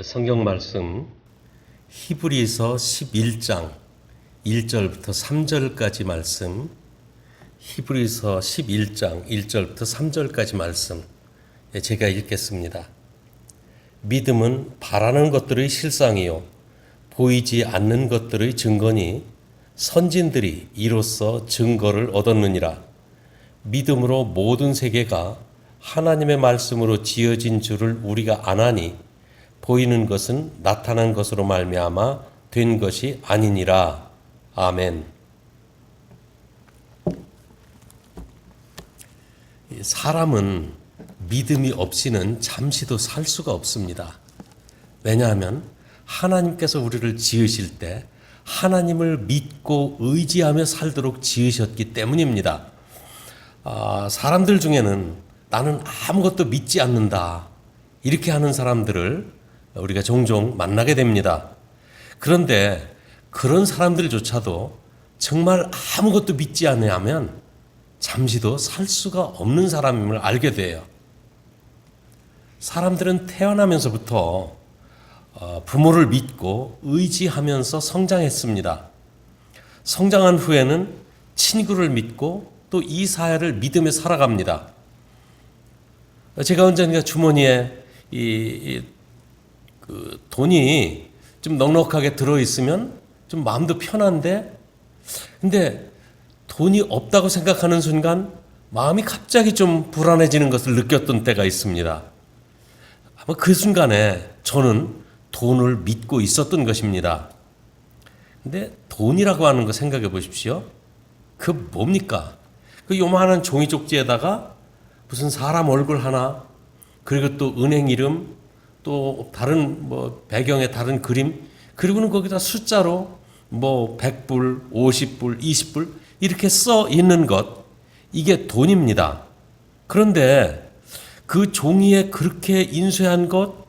성경 말씀 히브리서 11장 1절부터 3절까지 말씀, 히브리서 11장 1절부터 3절까지 말씀 제가 읽겠습니다. 믿음은 바라는 것들의 실상이요 보이지 않는 것들의 증거니 선진들이 이로써 증거를 얻었느니라. 믿음으로 모든 세계가 하나님의 말씀으로 지어진 줄을 우리가 아나니 보이는 것은 나타난 것으로 말미암아 된 것이 아니니라. 아멘. 사람은 믿음이 없이는 잠시도 살 수가 없습니다. 왜냐하면 하나님께서 우리를 지으실 때 하나님을 믿고 의지하며 살도록 지으셨기 때문입니다. 사람들 중에는 나는 아무것도 믿지 않는다 이렇게 하는 사람들을 우리가 종종 만나게 됩니다. 그런데 그런 사람들조차도 정말 아무것도 믿지 않으면 잠시도 살 수가 없는 사람임을 알게 돼요. 사람들은 태어나면서부터 부모를 믿고 의지하면서 성장했습니다. 성장한 후에는 친구를 믿고 또 이 사회를 믿으며 살아갑니다. 제가 언젠가 주머니에 돈이 좀 넉넉하게 들어있으면 좀 마음도 편한데, 근데 돈이 없다고 생각하는 순간 마음이 갑자기 좀 불안해지는 것을 느꼈던 때가 있습니다. 아마 그 순간에 저는 돈을 믿고 있었던 것입니다. 근데 돈이라고 하는 거 생각해 보십시오. 그 뭡니까? 그 요만한 종이 쪽지에다가 무슨 사람 얼굴 하나, 그리고 또 은행 이름, 또 다른 배경에 다른 그림, 그리고는 거기다 숫자로 100불, 50불, 20불 이렇게 써 있는 것, 이게 돈입니다. 그런데 그 종이에 그렇게 인쇄한 것,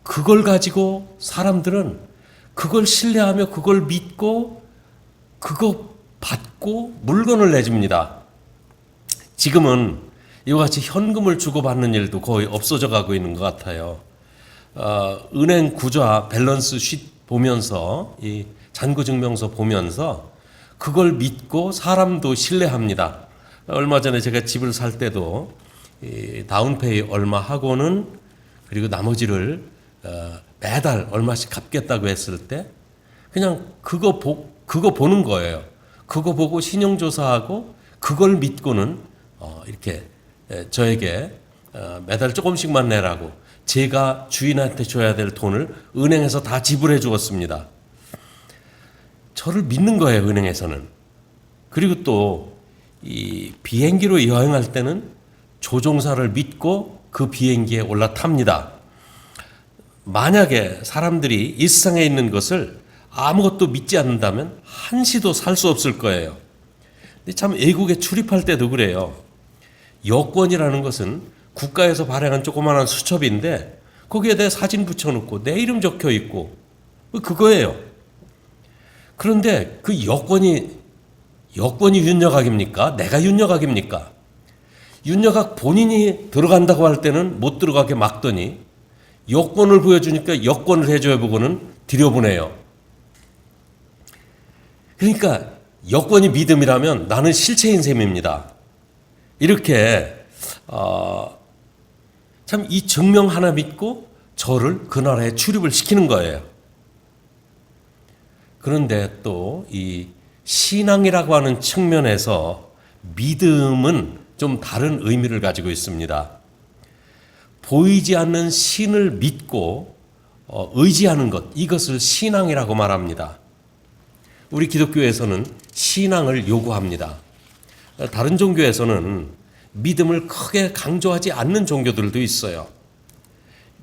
그걸 가지고 사람들은 그걸 신뢰하며 그걸 믿고 그거 받고 물건을 내줍니다. 지금은 이와 같이 현금을 주고받는 일도 거의 없어져 가고 있는 것 같아요. 은행 구좌 밸런스 쉿 보면서, 이 잔고증명서 보면서 그걸 믿고 사람도 신뢰합니다. 얼마 전에 제가 집을 살 때도 다운페이 얼마 하고는, 그리고 나머지를 매달 얼마씩 갚겠다고 했을 때 그냥 그거 보는 거예요. 그거 보고 신용조사하고 그걸 믿고는 이렇게 저에게 매달 조금씩만 내라고 제가 주인한테 줘야 될 돈을 은행에서 다 지불해 주었습니다. 저를 믿는 거예요, 은행에서는. 그리고 또 이 비행기로 여행할 때는 조종사를 믿고 그 비행기에 올라탑니다. 만약에 사람들이 이 세상에 있는 것을 아무것도 믿지 않는다면 한시도 살 수 없을 거예요. 근데 참 외국에 출입할 때도 그래요. 여권이라는 것은 국가에서 발행한 조그마한 수첩인데 거기에 내 사진 붙여놓고 내 이름 적혀 있고 그거예요. 그런데 그 여권이 윤여각입니까? 내가 윤여각입니까? 윤여각 본인이 들어간다고 할 때는 못 들어가게 막더니 여권을 보여주니까 여권을 해줘야 보고는 들여보내요. 그러니까 여권이 믿음이라면 나는 실체인 셈입니다. 이렇게 참 이 증명 하나 믿고 저를 그 나라에 출입을 시키는 거예요. 그런데 또 이 신앙이라고 하는 측면에서 믿음은 좀 다른 의미를 가지고 있습니다. 보이지 않는 신을 믿고 의지하는 것, 이것을 신앙이라고 말합니다. 우리 기독교에서는 신앙을 요구합니다. 다른 종교에서는 믿음을 크게 강조하지 않는 종교들도 있어요.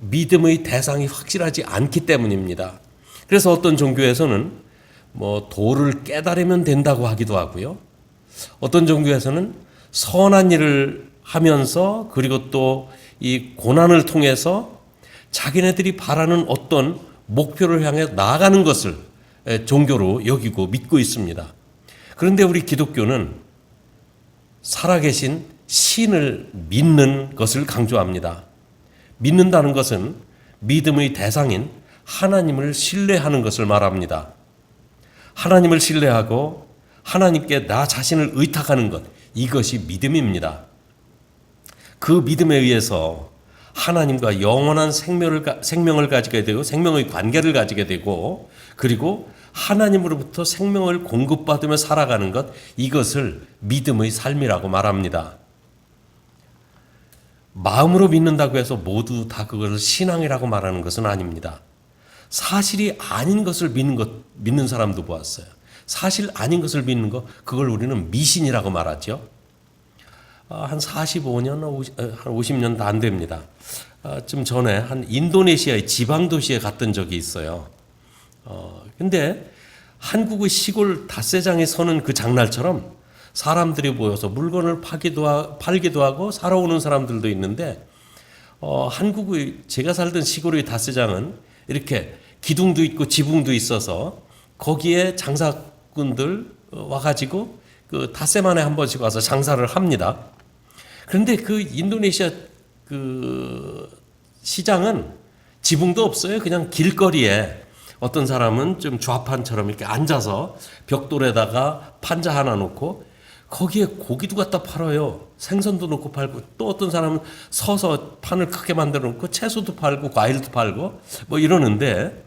믿음의 대상이 확실하지 않기 때문입니다. 그래서 어떤 종교에서는 도를 깨달으면 된다고 하기도 하고요. 어떤 종교에서는 선한 일을 하면서, 그리고 또 이 고난을 통해서 자기네들이 바라는 어떤 목표를 향해 나아가는 것을 종교로 여기고 믿고 있습니다. 그런데 우리 기독교는 살아계신 신을 믿는 것을 강조합니다. 믿는다는 것은 믿음의 대상인 하나님을 신뢰하는 것을 말합니다. 하나님을 신뢰하고 하나님께 나 자신을 의탁하는 것, 이것이 믿음입니다. 그 믿음에 의해서 하나님과 영원한 생명을 가지게 되고 생명의 관계를 가지게 되고 그리고 하나님으로부터 생명을 공급받으며 살아가는 것, 이것을 믿음의 삶이라고 말합니다. 마음으로 믿는다고 해서 모두 다 그것을 신앙이라고 말하는 것은 아닙니다. 사실이 아닌 것을 믿는 사람도 보았어요. 사실 아닌 것을 믿는 것, 그걸 우리는 미신이라고 말하죠. 한 45년, 한 50년 다 안 됩니다. 좀 전에 한 인도네시아의 지방 도시에 갔던 적이 있어요. 근데 한국의 시골 닷새장에 서는 그 장날처럼 사람들이 모여서 물건을 팔기도 하고 사러 오는 사람들도 있는데, 한국의 제가 살던 시골의 닷새장은 이렇게 기둥도 있고 지붕도 있어서 거기에 장사꾼들 와가지고 그 닷새만에 한 번씩 와서 장사를 합니다. 그런데 그 인도네시아 그 시장은 지붕도 없어요. 그냥 길거리에 어떤 사람은 좀 좌판처럼 이렇게 앉아서 벽돌에다가 판자 하나 놓고 거기에 고기도 갖다 팔아요. 생선도 놓고 팔고, 또 어떤 사람은 서서 판을 크게 만들어 놓고 채소도 팔고 과일도 팔고 뭐 이러는데,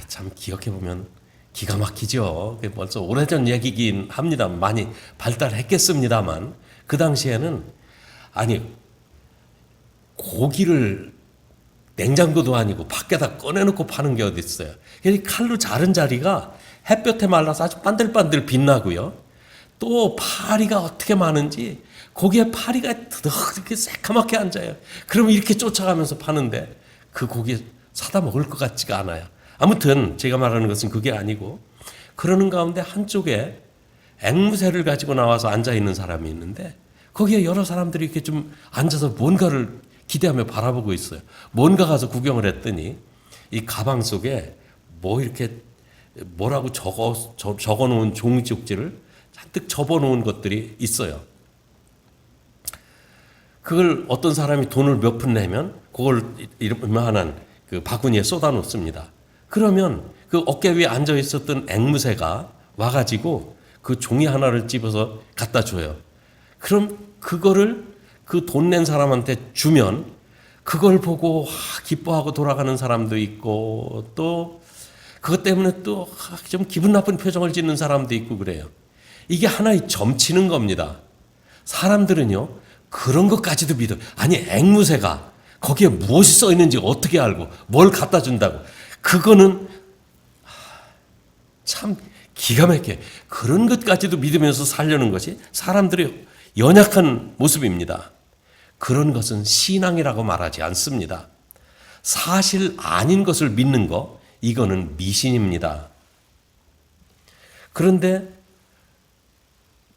참 기억해 보면 기가 막히죠. 벌써 오래전 얘기긴 합니다. 많이 발달했겠습니다만 그 당시에는 고기를 냉장고도 아니고 밖에다 꺼내놓고 파는 게 어디 있어요. 칼로 자른 자리가 햇볕에 말라서 아주 반들반들 빛나고요. 또 파리가 어떻게 많은지 고기에 파리가 이렇게 새카맣게 앉아요. 그러면 이렇게 쫓아가면서 파는데 그 고기 사다 먹을 것 같지가 않아요. 아무튼 제가 말하는 것은 그게 아니고, 그러는 가운데 한쪽에 앵무새를 가지고 나와서 앉아 있는 사람이 있는데 거기에 여러 사람들이 이렇게 좀 앉아서 뭔가를 기대하며 바라보고 있어요. 뭔가 가서 구경을 했더니 이 가방 속에 뭐라고 적어 놓은 종이 쪽지를 잔뜩 접어 놓은 것들이 있어요. 그걸 어떤 사람이 돈을 몇 푼 내면 그걸 이만한 그 바구니에 쏟아 놓습니다. 그러면 그 어깨 위에 앉아 있었던 앵무새가 와가지고 그 종이 하나를 집어서 갖다 줘요. 그럼 그거를 그 돈 낸 사람한테 주면 그걸 보고 기뻐하고 돌아가는 사람도 있고, 또 그것 때문에 또 좀 기분 나쁜 표정을 짓는 사람도 있고 그래요. 이게 하나의 점치는 겁니다. 사람들은요, 그런 것까지도 믿어요. 아니, 앵무새가 거기에 무엇이 써 있는지 어떻게 알고 뭘 갖다 준다고. 그거는 참 기가 막혀. 그런 것까지도 믿으면서 살려는 것이 사람들의 연약한 모습입니다. 그런 것은 신앙이라고 말하지 않습니다. 사실 아닌 것을 믿는 거, 이거는 미신입니다. 그런데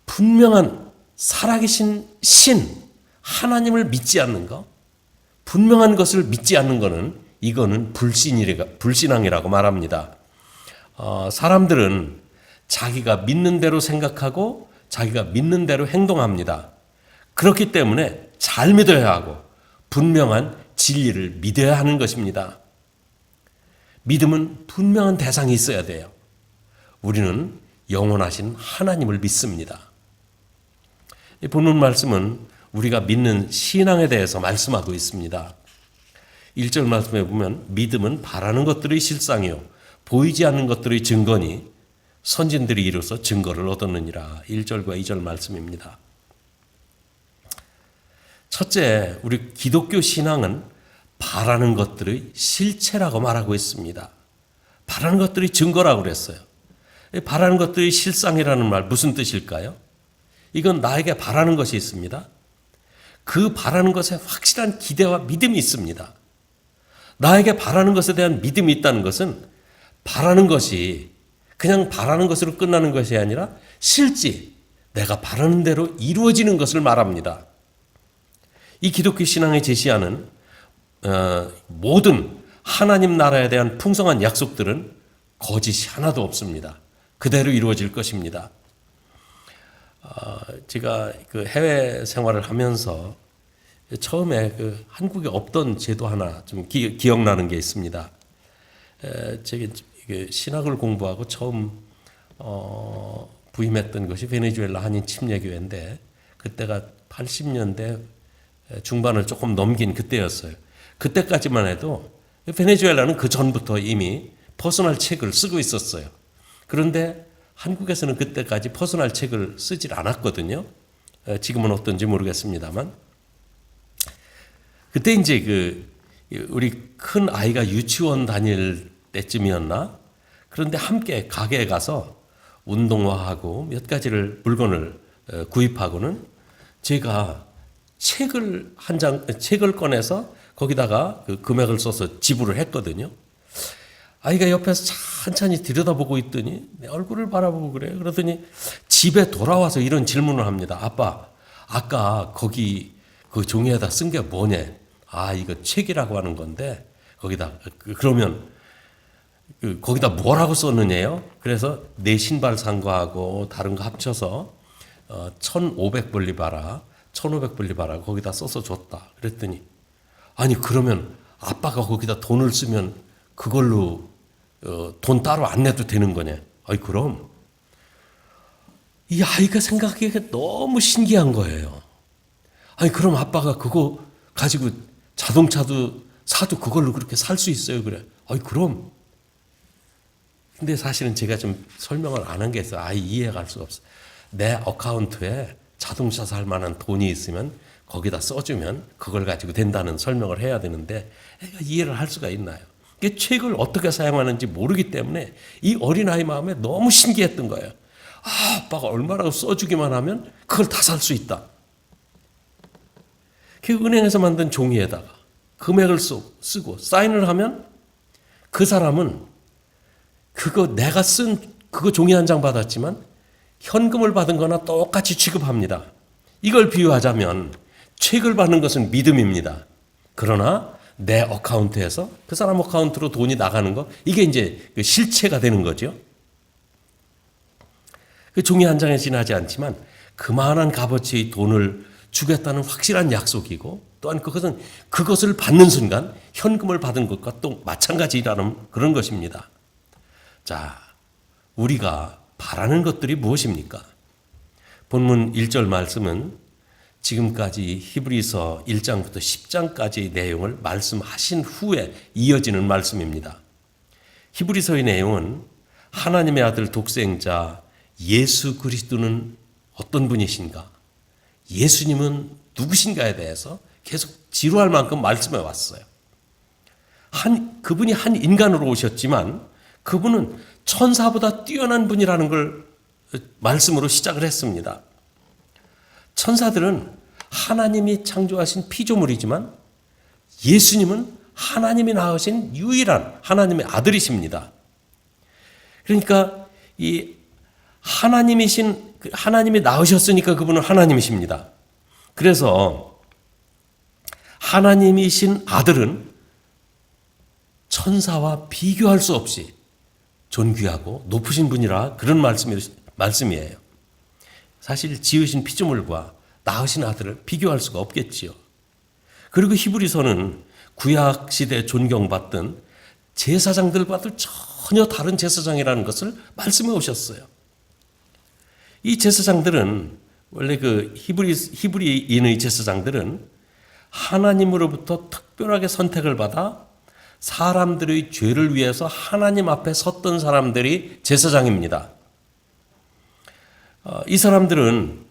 분명한 살아계신 신, 하나님을 믿지 않는 거, 분명한 것을 믿지 않는 거는, 이거는 불신앙이라고 말합니다. 사람들은 자기가 믿는 대로 생각하고 자기가 믿는 대로 행동합니다. 그렇기 때문에 잘 믿어야 하고 분명한 진리를 믿어야 하는 것입니다. 믿음은 분명한 대상이 있어야 돼요. 우리는 영원하신 하나님을 믿습니다. 이 본문 말씀은 우리가 믿는 신앙에 대해서 말씀하고 있습니다. 1절 말씀에 보면 믿음은 바라는 것들의 실상이요 보이지 않는 것들의 증거니 선진들이 이루어서 증거를 얻었느니라. 1절과 2절 말씀입니다. 첫째, 우리 기독교 신앙은 바라는 것들의 실체라고 말하고 있습니다. 바라는 것들이 증거라고 그랬어요. 바라는 것들이 실상이라는 말 무슨 뜻일까요? 이건 나에게 바라는 것이 있습니다. 그 바라는 것에 확실한 기대와 믿음이 있습니다. 나에게 바라는 것에 대한 믿음이 있다는 것은 바라는 것이 그냥 바라는 것으로 끝나는 것이 아니라 실제 내가 바라는 대로 이루어지는 것을 말합니다. 이 기독교 신앙이 제시하는 모든 하나님 나라에 대한 풍성한 약속들은 거짓이 하나도 없습니다. 그대로 이루어질 것입니다. 제가 그 해외 생활을 하면서 처음에 그 한국에 없던 제도 하나 좀 기억나는 게 있습니다. 제가 신학을 공부하고 처음 부임했던 것이 베네수엘라 한인 침례교회인데 그때가 80년대 중반을 조금 넘긴 그때였어요. 그때까지만 해도 베네수엘라는 그 전부터 이미 퍼스널 책을 쓰고 있었어요. 그런데 한국에서는 그때까지 퍼스널 책을 쓰질 않았거든요. 지금은 어떤지 모르겠습니다만. 그때 이제 우리 큰 아이가 유치원 다닐 때쯤이었나? 그런데 함께 가게에 가서 운동화하고 몇 가지를 물건을 구입하고는 제가 책을 꺼내서 거기다가 그 금액을 써서 지불을 했거든요. 아이가 옆에서 천천히 들여다보고 있더니 내 얼굴을 바라보고 그래. 그러더니 집에 돌아와서 이런 질문을 합니다. 아빠, 아까 거기 그 종이에다 쓴 게 뭐냐? 아, 이거 책이라고 하는 건데 거기다 그러면 거기다 뭐라고 썼느냐요? 그래서 내 신발 산 거하고 다른 거 합쳐서 1,500볼리바라 1,500볼리바라 거기다 써서 줬다. 그랬더니 아니 그러면 아빠가 거기다 돈을 쓰면 그걸로 돈 따로 안 내도 되는 거냐? 아이 그럼 이 아이가 생각하기에 너무 신기한 거예요. 아니 그럼 아빠가 그거 가지고 자동차도 사도 그걸로 그렇게 살 수 있어요? 그래. 아이 그럼. 근데 사실은 제가 좀 설명을 안 한 게 있어요. 아이 이해가 갈 수가 없어. 내 어카운트에 자동차 살 만한 돈이 있으면 거기다 써주면 그걸 가지고 된다는 설명을 해야 되는데 애가 이해를 할 수가 있나요? 이게 책을 어떻게 사용하는지 모르기 때문에 이 어린아이 마음에 너무 신기했던 거예요. 아, 아빠가 얼마라고 써주기만 하면 그걸 다 살 수 있다. 그 은행에서 만든 종이에다가 금액을 쓰고 사인을 하면 그 사람은 그거 내가 쓴 그거 종이 한 장 받았지만 현금을 받은 거나 똑같이 취급합니다. 이걸 비유하자면 책을 받는 것은 믿음입니다. 그러나 내 어카운트에서 그 사람 어카운트로 돈이 나가는 거 이게 이제 그 실체가 되는 거죠. 그 종이 한 장에 지나지 않지만 그만한 값어치의 돈을 주겠다는 확실한 약속이고 또한 그것을 받는 순간 현금을 받은 것과 또 마찬가지라는 그런 것입니다. 자, 우리가 바라는 것들이 무엇입니까? 본문 1절 말씀은 지금까지 히브리서 1장부터 10장까지의 내용을 말씀하신 후에 이어지는 말씀입니다. 히브리서의 내용은 하나님의 아들 독생자 예수 그리스도는 어떤 분이신가? 예수님은 누구신가에 대해서 계속 지루할 만큼 말씀해 왔어요. 그분이 한 인간으로 오셨지만 그분은 천사보다 뛰어난 분이라는 걸 말씀으로 시작을 했습니다. 천사들은 하나님이 창조하신 피조물이지만 예수님은 하나님이 낳으신 유일한 하나님의 아들이십니다. 그러니까 이 하나님이 낳으셨으니까 그분은 하나님이십니다. 그래서 하나님이신 아들은 천사와 비교할 수 없이 존귀하고 높으신 분이라 그런 말씀이에요. 사실 지으신 피조물과 낳으신 아들을 비교할 수가 없겠지요. 그리고 히브리서는 구약 시대에 존경받던 제사장들과도 전혀 다른 제사장이라는 것을 말씀해 오셨어요. 이 제사장들은 원래 그 히브리인의 제사장들은 하나님으로부터 특별하게 선택을 받아 사람들의 죄를 위해서 하나님 앞에 섰던 사람들이 제사장입니다. 이 사람들은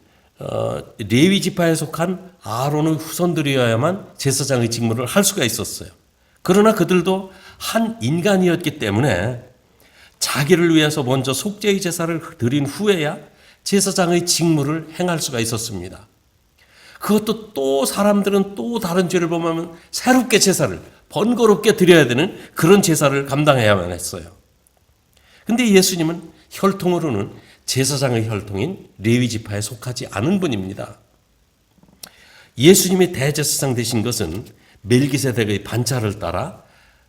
레위 지파에 속한 아론의 후손들이어야만 제사장의 직무를 할 수가 있었어요. 그러나 그들도 한 인간이었기 때문에 자기를 위해서 먼저 속죄의 제사를 드린 후에야 제사장의 직무를 행할 수가 있었습니다. 그것도 또 사람들은 또 다른 죄를 범하면 새롭게 제사를 번거롭게 드려야 되는 그런 제사를 감당해야만 했어요. 근데 예수님은 혈통으로는 제사장의 혈통인 레위 지파에 속하지 않은 분입니다. 예수님이 대제사장 되신 것은 멜기세덱의 반차를 따라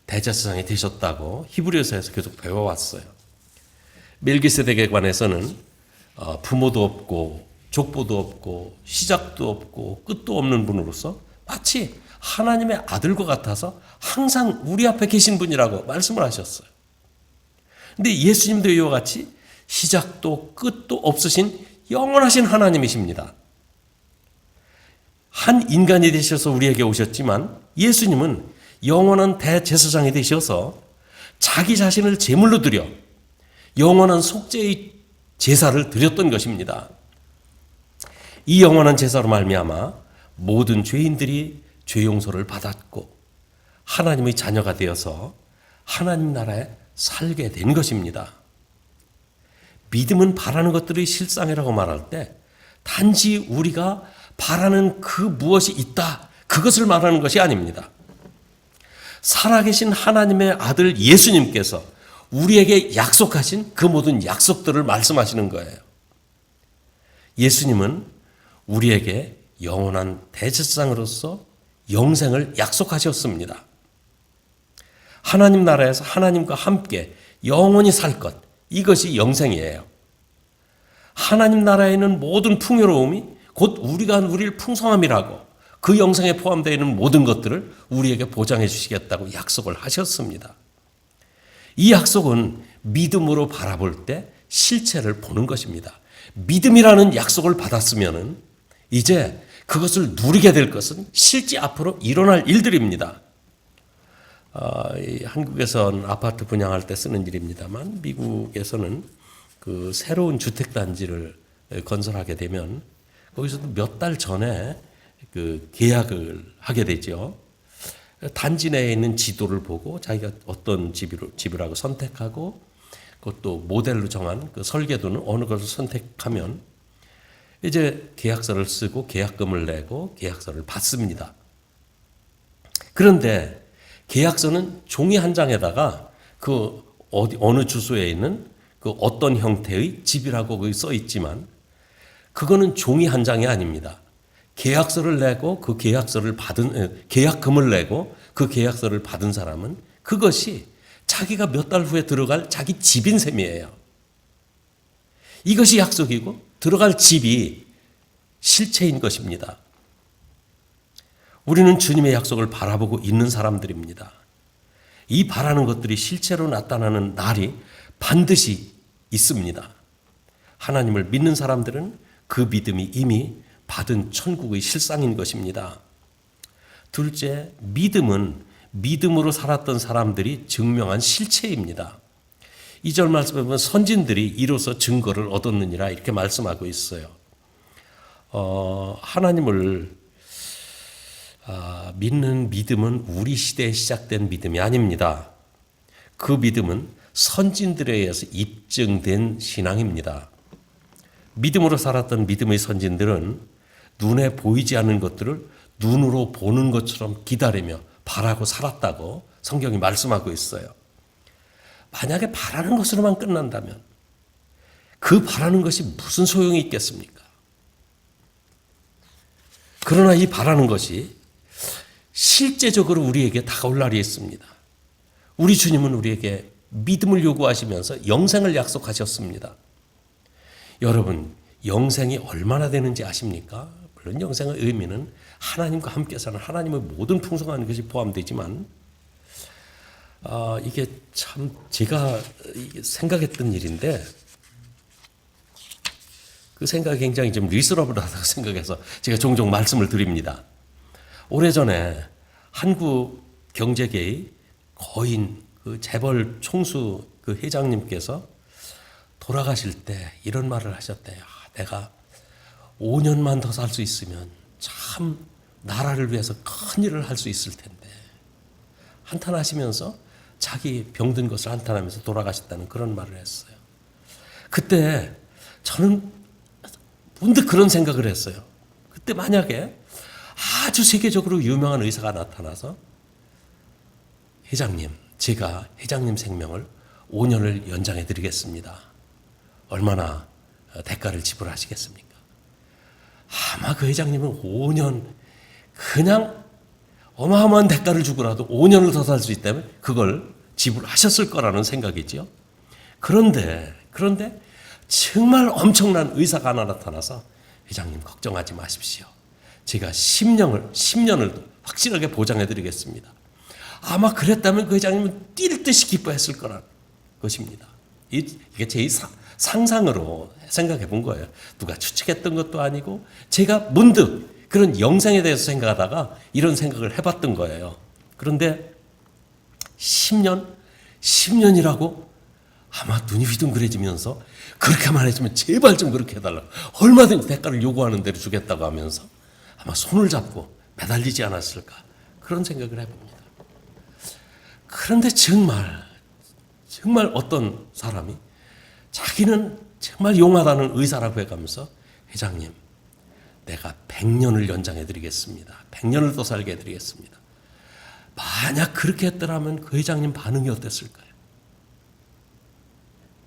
대제사장이 되셨다고 히브리서에서 계속 배워왔어요. 멜기세덱에 관해서는 부모도 없고 족보도 없고 시작도 없고 끝도 없는 분으로서 마치 하나님의 아들과 같아서 항상 우리 앞에 계신 분이라고 말씀을 하셨어요. 근데 예수님도 이와 같이 시작도 끝도 없으신 영원하신 하나님이십니다. 한 인간이 되셔서 우리에게 오셨지만 예수님은 영원한 대제사장이 되셔서 자기 자신을 제물로 드려 영원한 속죄의 제사를 드렸던 것입니다. 이 영원한 제사로 말미암아 모든 죄인들이 죄 용서를 받았고 하나님의 자녀가 되어서 하나님 나라에 살게 된 것입니다. 믿음은 바라는 것들의 실상이라고 말할 때 단지 우리가 바라는 그 무엇이 있다, 그것을 말하는 것이 아닙니다. 살아계신 하나님의 아들 예수님께서 우리에게 약속하신 그 모든 약속들을 말씀하시는 거예요. 예수님은 우리에게 영원한 대제사장으로서 영생을 약속하셨습니다. 하나님 나라에서 하나님과 함께 영원히 살 것, 이것이 영생이에요. 하나님 나라에 있는 모든 풍요로움이 곧 우리가 누릴 풍성함이라고 그 영생에 포함되어 있는 모든 것들을 우리에게 보장해 주시겠다고 약속을 하셨습니다. 이 약속은 믿음으로 바라볼 때 실체를 보는 것입니다. 믿음이라는 약속을 받았으면 이제 그것을 누리게 될 것은 실제 앞으로 일어날 일들입니다. 한국에서는 아파트 분양할 때 쓰는 일입니다만 미국에서는 그 새로운 주택단지를 건설하게 되면 거기서도 몇 달 전에 그 계약을 하게 되죠. 단지 내에 있는 지도를 보고 자기가 어떤 집이라고 선택하고 그것도 모델로 정한 그 설계도는 어느 것을 선택하면 이제 계약서를 쓰고 계약금을 내고 계약서를 받습니다. 그런데 계약서는 종이 한 장에다가 그 어느 주소에 있는 그 어떤 형태의 집이라고 거기 써 있지만 그거는 종이 한 장이 아닙니다. 계약서를 내고 그 계약서를 받은 계약금을 내고 그 계약서를 받은 사람은 그것이 자기가 몇 달 후에 들어갈 자기 집인 셈이에요. 이것이 약속이고 들어갈 집이 실체인 것입니다. 우리는 주님의 약속을 바라보고 있는 사람들입니다. 이 바라는 것들이 실체로 나타나는 날이 반드시 있습니다. 하나님을 믿는 사람들은 그 믿음이 이미 받은 천국의 실상인 것입니다. 둘째, 믿음은 믿음으로 살았던 사람들이 증명한 실체입니다. 2절 말씀에 보면 선진들이 이로써 증거를 얻었느니라 이렇게 말씀하고 있어요. 하나님을 믿는 믿음은 우리 시대에 시작된 믿음이 아닙니다. 그 믿음은 선진들에 의해서 입증된 신앙입니다. 믿음으로 살았던 믿음의 선진들은 눈에 보이지 않는 것들을 눈으로 보는 것처럼 기다리며 바라고 살았다고 성경이 말씀하고 있어요. 만약에 바라는 것으로만 끝난다면 그 바라는 것이 무슨 소용이 있겠습니까? 그러나 이 바라는 것이 실제적으로 우리에게 다가올 날이 있습니다. 우리 주님은 우리에게 믿음을 요구하시면서 영생을 약속하셨습니다. 여러분, 영생이 얼마나 되는지 아십니까? 물론 영생의 의미는 하나님과 함께 사는 하나님의 모든 풍성한 것이 포함되지만 이게 참 제가 생각했던 일인데 그 생각이 굉장히 좀 리서너블하다고 생각해서 제가 종종 말씀을 드립니다. 오래전에 한국 경제계의 거인 그 재벌 총수 그 회장님께서 돌아가실 때 이런 말을 하셨대요. 내가 5년만 더 살 수 있으면 참 나라를 위해서 큰 일을 할 수 있을 텐데 한탄하시면서 자기 병든 것을 한탄하면서 돌아가셨다는 그런 말을 했어요. 그때 저는 문득 그런 생각을 했어요. 그때 만약에 아주 세계적으로 유명한 의사가 나타나서 회장님, 제가 회장님 생명을 5년을 연장해 드리겠습니다. 얼마나 대가를 지불하시겠습니까? 아마 그 회장님은 5년 그냥 어마어마한 대가를 주고라도 5년을 더 살 수 있다면 그걸 지불하셨을 거라는 생각이죠. 그런데 정말 엄청난 의사가 하나 나타나서 회장님 걱정하지 마십시오. 제가 10년을 확실하게 보장해 드리겠습니다. 아마 그랬다면 그 회장님은 뛸 듯이 기뻐했을 거라는 것입니다. 이게 제 상상으로 생각해 본 거예요. 누가 추측했던 것도 아니고 제가 문득 그런 영상에 대해서 생각하다가 이런 생각을 해봤던 거예요. 그런데 10년이라고 아마 눈이 휘둥그레지면서 그렇게만 해주면 제발 좀 그렇게 해달라고 얼마든지 대가를 요구하는 대로 주겠다고 하면서 아마 손을 잡고 매달리지 않았을까 그런 생각을 해봅니다. 그런데 정말 어떤 사람이 자기는 정말 용하다는 의사라고 해가면서 회장님 내가 100년을 연장해 드리겠습니다. 100년을 더 살게 해드리겠습니다. 만약 그렇게 했더라면 그 회장님 반응이 어땠을까요?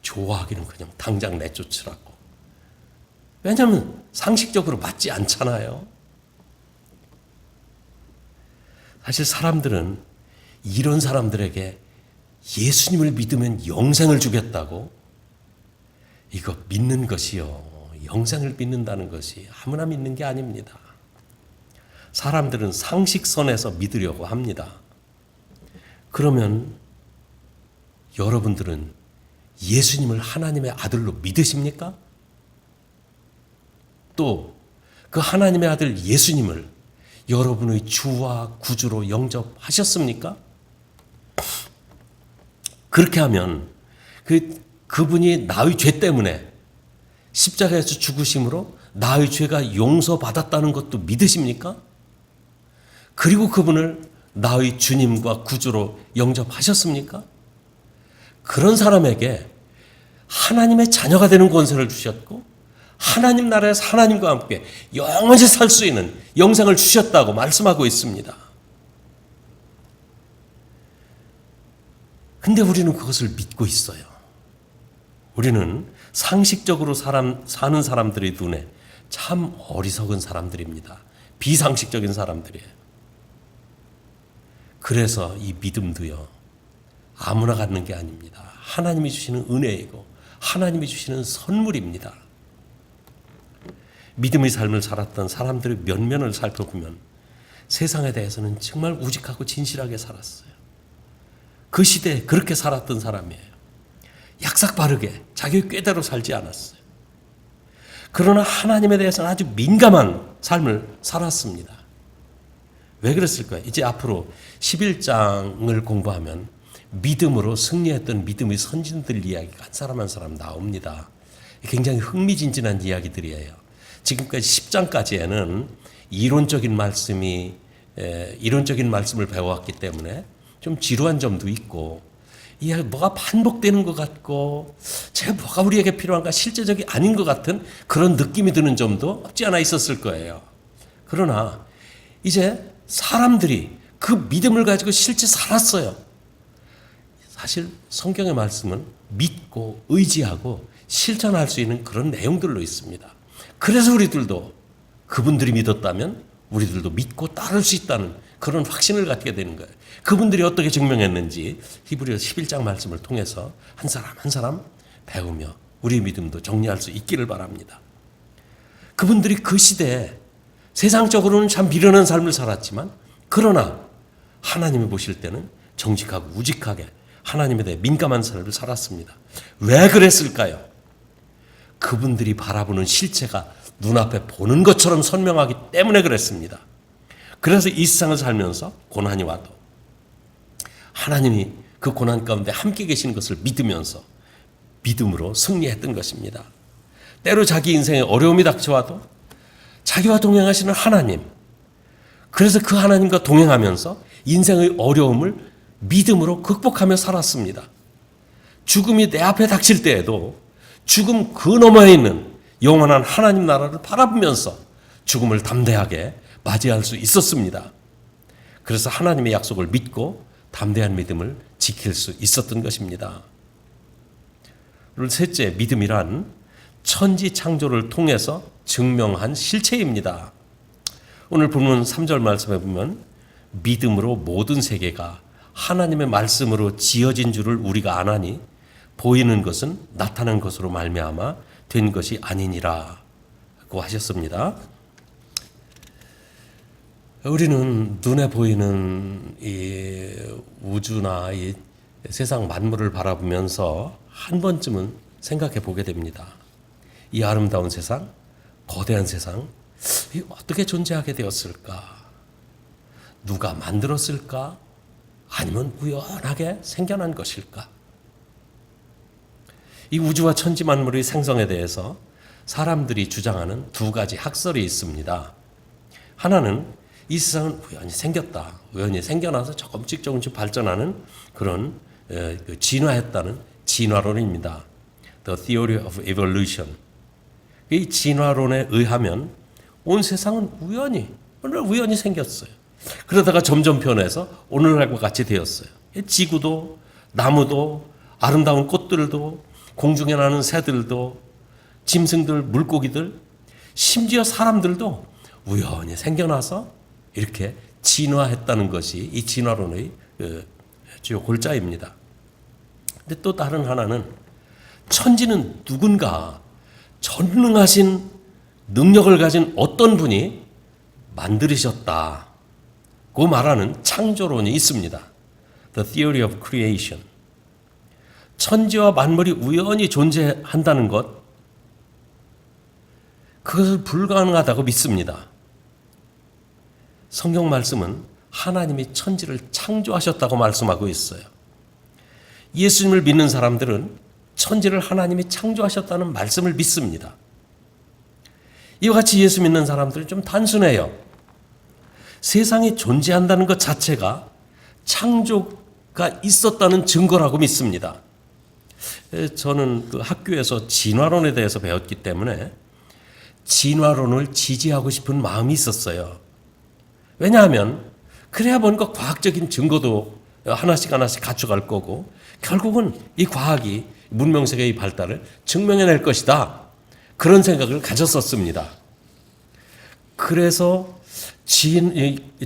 좋아하기는 그냥 당장 내쫓으라고. 왜냐하면 상식적으로 맞지 않잖아요. 사실 사람들은 이런 사람들에게 예수님을 믿으면 영생을 주겠다고 이거 믿는 것이요. 영생을 믿는다는 것이 아무나 믿는 게 아닙니다. 사람들은 상식선에서 믿으려고 합니다. 그러면 여러분들은 예수님을 하나님의 아들로 믿으십니까? 또 그 하나님의 아들 예수님을 여러분의 주와 구주로 영접하셨습니까? 그렇게 하면 그분이 나의 죄 때문에 십자가에서 죽으심으로 나의 죄가 용서받았다는 것도 믿으십니까? 그리고 그분을 나의 주님과 구주로 영접하셨습니까? 그런 사람에게 하나님의 자녀가 되는 권세를 주셨고 하나님 나라에서 하나님과 함께 영원히 살 수 있는 영생을 주셨다고 말씀하고 있습니다. 근데 우리는 그것을 믿고 있어요. 우리는 상식적으로 사는 사람들의 눈에 참 어리석은 사람들입니다. 비상식적인 사람들이에요. 그래서 이 믿음도요, 아무나 갖는 게 아닙니다. 하나님이 주시는 은혜이고 하나님이 주시는 선물입니다. 믿음의 삶을 살았던 사람들의 면면을 살펴보면 세상에 대해서는 정말 우직하고 진실하게 살았어요. 그 시대에 그렇게 살았던 사람이에요. 약삭 빠르게 자기 꾀대로 살지 않았어요. 그러나 하나님에 대해서는 아주 민감한 삶을 살았습니다. 왜 그랬을까요? 이제 앞으로 11장을 공부하면 믿음으로 승리했던 믿음의 선진들 이야기가 한 사람 나옵니다. 굉장히 흥미진진한 이야기들이에요. 지금까지 10장까지에는 이론적인 말씀을 배워왔기 때문에 좀 지루한 점도 있고, 뭐가 반복되는 것 같고, 뭐가 우리에게 필요한가 실제적이 아닌 것 같은 그런 느낌이 드는 점도 없지 않아 있었을 거예요. 그러나 이제 사람들이 그 믿음을 가지고 실제 살았어요. 사실 성경의 말씀은 믿고 의지하고 실천할 수 있는 그런 내용들로 있습니다. 그래서 우리들도 그분들이 믿었다면 우리들도 믿고 따를 수 있다는 그런 확신을 갖게 되는 거예요. 그분들이 어떻게 증명했는지 히브리서 11장 말씀을 통해서 한 사람 한 사람 배우며 우리 믿음도 정리할 수 있기를 바랍니다. 그분들이 그 시대에 세상적으로는 참 미련한 삶을 살았지만 그러나 하나님이 보실 때는 정직하고 우직하게 하나님에 대해 민감한 삶을 살았습니다. 왜 그랬을까요? 그분들이 바라보는 실체가 눈앞에 보는 것처럼 선명하기 때문에 그랬습니다. 그래서 이 세상을 살면서 고난이 와도 하나님이 그 고난 가운데 함께 계신 것을 믿으면서 믿음으로 승리했던 것입니다. 때로 자기 인생에 어려움이 닥쳐와도 자기와 동행하시는 하나님, 그래서 그 하나님과 동행하면서 인생의 어려움을 믿음으로 극복하며 살았습니다. 죽음이 내 앞에 닥칠 때에도 죽음 그 너머에 있는 영원한 하나님 나라를 바라보면서 죽음을 담대하게 맞이할 수 있었습니다. 그래서 하나님의 약속을 믿고 담대한 믿음을 지킬 수 있었던 것입니다. 그리고 셋째, 믿음이란 천지 창조를 통해서 증명한 실체입니다. 오늘 본문 3절 말씀에 보면 믿음으로 모든 세계가 하나님의 말씀으로 지어진 줄을 우리가 아나니 보이는 것은 나타난 것으로 말미암아 된 것이 아니니라고 하셨습니다. 우리는 눈에 보이는 이 우주나 이 세상 만물을 바라보면서 한 번쯤은 생각해 보게 됩니다. 이 아름다운 세상, 거대한 세상, 어떻게 존재하게 되었을까? 누가 만들었을까? 아니면 우연하게 생겨난 것일까? 이 우주와 천지 만물의 생성에 대해서 사람들이 주장하는 두 가지 학설이 있습니다. 하나는 이 세상은 우연히 생겼다. 우연히 생겨나서 조금씩 발전하는 그런 진화했다는 진화론입니다. The Theory of Evolution. 이 진화론에 의하면 온 세상은 우연히 생겼어요. 그러다가 점점 변해서 오늘날과 같이 되었어요. 지구도, 나무도, 아름다운 꽃들도, 공중에 나는 새들도, 짐승들, 물고기들, 심지어 사람들도 우연히 생겨나서 이렇게 진화했다는 것이 이 진화론의 주요 골자입니다. 근데 또 다른 하나는 천지는 누군가 전능하신 능력을 가진 어떤 분이 만들으셨다. 그 말하는 창조론이 있습니다. The Theory of Creation. 천지와 만물이 우연히 존재한다는 것, 그것을 불가능하다고 믿습니다. 성경 말씀은 하나님이 천지를 창조하셨다고 말씀하고 있어요. 예수님을 믿는 사람들은 천지를 하나님이 창조하셨다는 말씀을 믿습니다. 이와 같이 예수 믿는 사람들은 좀 단순해요. 세상이 존재한다는 것 자체가 창조가 있었다는 증거라고 믿습니다. 저는 그 학교에서 진화론에 대해서 배웠기 때문에 진화론을 지지하고 싶은 마음이 있었어요. 왜냐하면 그래야 뭔가 과학적인 증거도 하나씩 갖춰갈 거고 결국은 이 과학이 문명세계의 발달을 증명해낼 것이다. 그런 생각을 가졌었습니다. 그래서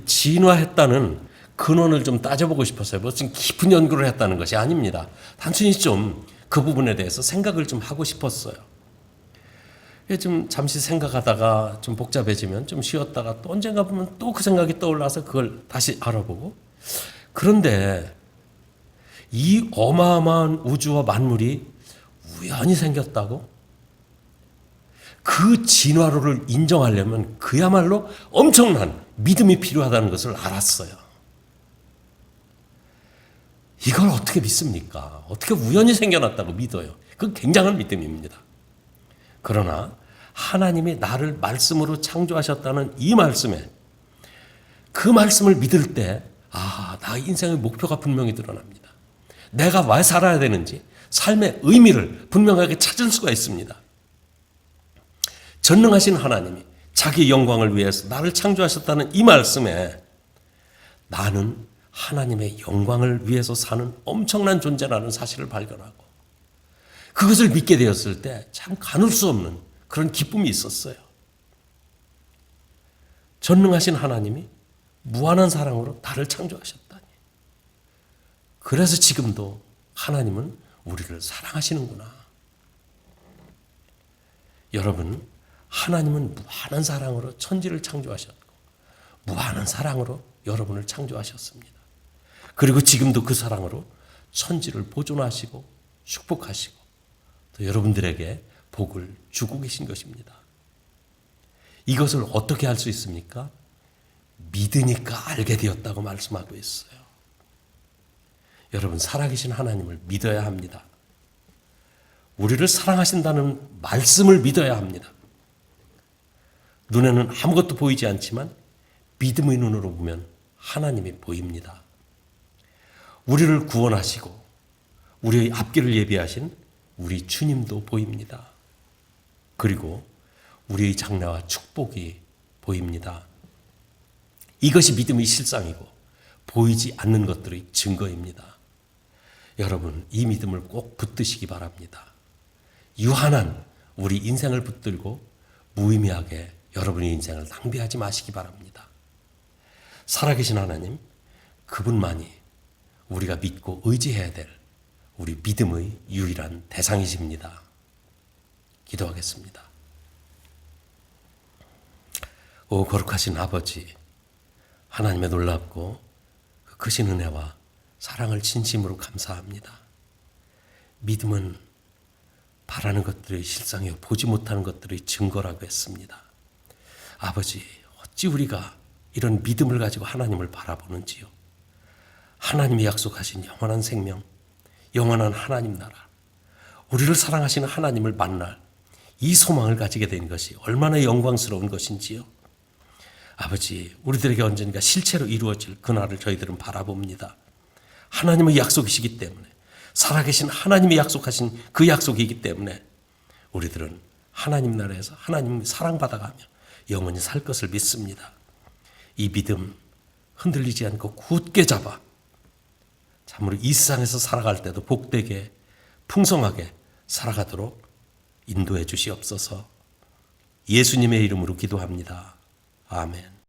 진화했다는 근원을 좀 따져보고 싶었어요. 무슨 깊은 연구를 했다는 것이 아닙니다. 단순히 좀 그 부분에 대해서 생각을 좀 하고 싶었어요. 좀 잠시 생각하다가 좀 복잡해지면 좀 쉬었다가 또 언젠가 보면 또 그 생각이 떠올라서 그걸 다시 알아보고. 그런데 이 어마어마한 우주와 만물이 우연히 생겼다고? 그 진화론을 인정하려면 그야말로 엄청난 믿음이 필요하다는 것을 알았어요. 이걸 어떻게 믿습니까? 어떻게 우연히 생겨났다고 믿어요? 그건 굉장한 믿음입니다. 그러나 하나님이 나를 말씀으로 창조하셨다는 이 말씀에 그 말씀을 믿을 때 나 인생의 목표가 분명히 드러납니다. 내가 왜 살아야 되는지 삶의 의미를 분명하게 찾을 수가 있습니다. 전능하신 하나님이 자기 영광을 위해서 나를 창조하셨다는 이 말씀에 나는 하나님의 영광을 위해서 사는 엄청난 존재라는 사실을 발견하고 그것을 믿게 되었을 때 참 가눌 수 없는 그런 기쁨이 있었어요. 전능하신 하나님이 무한한 사랑으로 나를 창조하셨다니. 그래서 지금도 하나님은 우리를 사랑하시는구나. 여러분, 하나님은 무한한 사랑으로 천지를 창조하셨고 무한한 사랑으로 여러분을 창조하셨습니다. 그리고 지금도 그 사랑으로 천지를 보존하시고 축복하시고 또 여러분들에게 복을 주고 계신 것입니다. 이것을 어떻게 할 수 있습니까? 믿으니까 알게 되었다고 말씀하고 있어요. 여러분, 살아계신 하나님을 믿어야 합니다. 우리를 사랑하신다는 말씀을 믿어야 합니다. 눈에는 아무것도 보이지 않지만 믿음의 눈으로 보면 하나님이 보입니다. 우리를 구원하시고 우리의 앞길을 예비하신 우리 주님도 보입니다. 그리고 우리의 장래와 축복이 보입니다. 이것이 믿음의 실상이고 보이지 않는 것들의 증거입니다. 여러분, 이 믿음을 꼭 붙드시기 바랍니다. 유한한 우리 인생을 붙들고 무의미하게 여러분의 인생을 낭비하지 마시기 바랍니다. 살아계신 하나님, 그분만이 우리가 믿고 의지해야 될 우리 믿음의 유일한 대상이십니다. 기도하겠습니다. 오 거룩하신 아버지, 하나님의 놀랍고 그 크신 은혜와 사랑을 진심으로 감사합니다. 믿음은 바라는 것들의 실상이요 보지 못하는 것들의 증거라고 했습니다. 아버지, 어찌 우리가 이런 믿음을 가지고 하나님을 바라보는지요. 하나님이 약속하신 영원한 생명, 영원한 하나님 나라, 우리를 사랑하시는 하나님을 만날 이 소망을 가지게 된 것이 얼마나 영광스러운 것인지요. 아버지, 우리들에게 언젠가 실체로 이루어질 그날을 저희들은 바라봅니다. 하나님의 약속이시기 때문에, 살아계신 하나님이 약속하신 그 약속이기 때문에 우리들은 하나님 나라에서 하나님 사랑받아가며 영원히 살 것을 믿습니다. 이 믿음 흔들리지 않고 굳게 잡아 참으로 이 세상에서 살아갈 때도 복되게 풍성하게 살아가도록 인도해 주시옵소서. 예수님의 이름으로 기도합니다. 아멘.